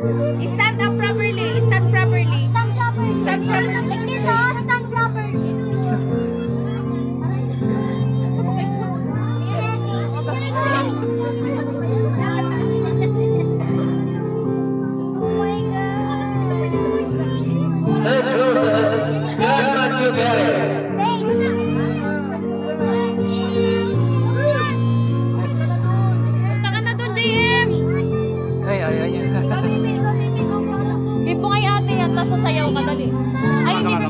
Stand up properly. Stand properly. Stand properly. Stand properly. Stand properly. Let's go, sir. God bless you better. Punta ka na doon, JM. Ay, Hindi po kay ate yan. Tapos sasayaw ka dali. Ay, hindi pa